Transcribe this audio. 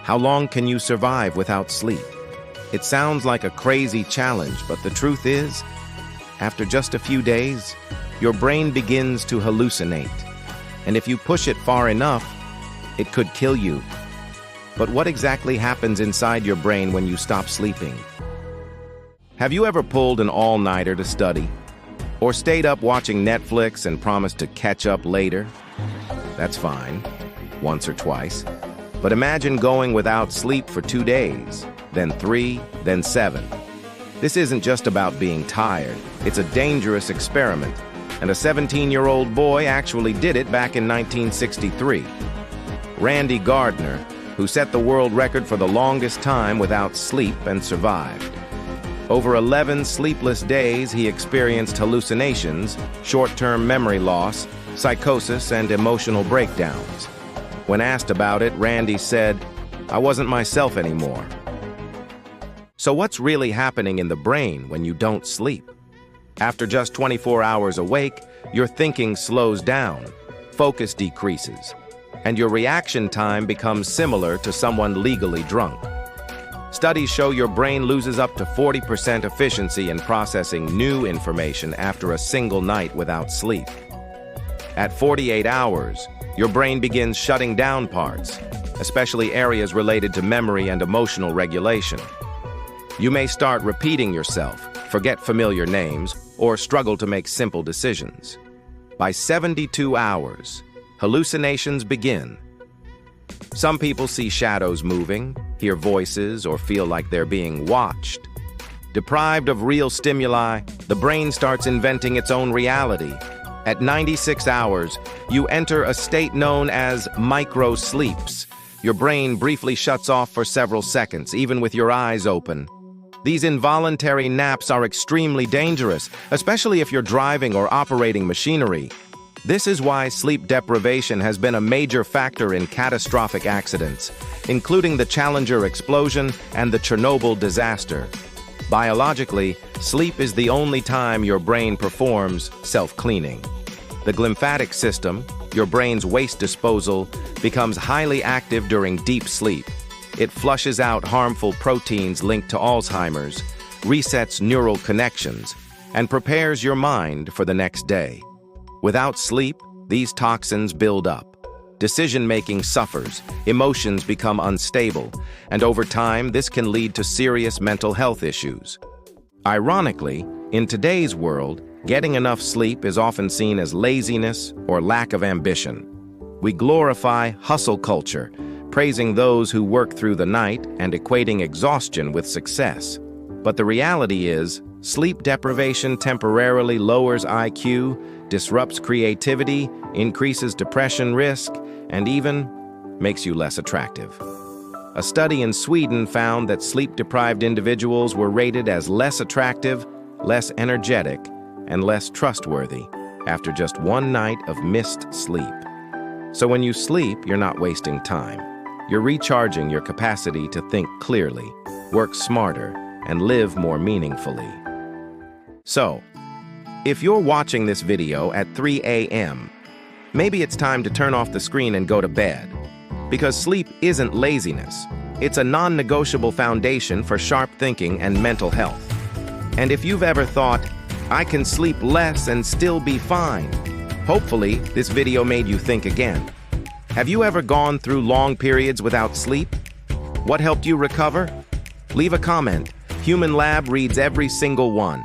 How long can you survive without sleep? It sounds like a crazy challenge, but the truth is, after just a few days, your brain begins to hallucinate. And if you push it far enough, it could kill you. But what exactly happens inside your brain when you stop sleeping? Have you ever pulled an all-nighter to study? Or stayed up watching Netflix and promised to catch up later? That's fine, once or twice. But imagine going without sleep for 2 days, then 3, then 7. This isn't just about being tired. It's a dangerous experiment. And a 17-year-old boy actually did it back in 1963. Randy Gardner, who set the world record for the longest time without sleep and survived. Over 11 sleepless days, he experienced hallucinations, short-term memory loss, psychosis, and emotional breakdowns. When asked about it, Randy said, "I wasn't myself anymore." So what's really happening in the brain when you don't sleep? After just 24 hours awake, your thinking slows down, focus decreases, and your reaction time becomes similar to someone legally drunk. Studies show your brain loses up to 40% efficiency in processing new information after a single night without sleep. At 48 hours, your brain begins shutting down parts, especially areas related to memory and emotional regulation. You may start repeating yourself, forget familiar names, or struggle to make simple decisions. By 72 hours, hallucinations begin. Some people see shadows moving, hear voices, or feel like they're being watched. Deprived of real stimuli, the brain starts inventing its own reality. At 96 hours, you enter a state known as microsleeps. Your brain briefly shuts off for several seconds, even with your eyes open. These involuntary naps are extremely dangerous, especially if you're driving or operating machinery. This is why sleep deprivation has been a major factor in catastrophic accidents, including the Challenger explosion and the Chernobyl disaster. Biologically, sleep is the only time your brain performs self-cleaning. The glymphatic system, your brain's waste disposal, becomes highly active during deep sleep. It flushes out harmful proteins linked to Alzheimer's, resets neural connections, and prepares your mind for the next day. Without sleep, these toxins build up. Decision-making suffers, emotions become unstable, and over time, this can lead to serious mental health issues. Ironically, in today's world, getting enough sleep is often seen as laziness or lack of ambition. We glorify hustle culture, praising those who work through the night and equating exhaustion with success. But the reality is, sleep deprivation temporarily lowers IQ, disrupts creativity, increases depression risk, and even makes you less attractive. A study in Sweden found that sleep-deprived individuals were rated as less attractive, less energetic, and less trustworthy after just one night of missed sleep. So when you sleep, you're not wasting time. You're recharging your capacity to think clearly, work smarter, and live more meaningfully. So, if you're watching this video at 3 a.m., maybe it's time to turn off the screen and go to bed. Because sleep isn't laziness. It's a non-negotiable foundation for sharp thinking and mental health. And if you've ever thought, I can sleep less and still be fine, hopefully this video made you think again. Have you ever gone through long periods without sleep? What helped you recover? Leave a comment. HumanLab reads every single one.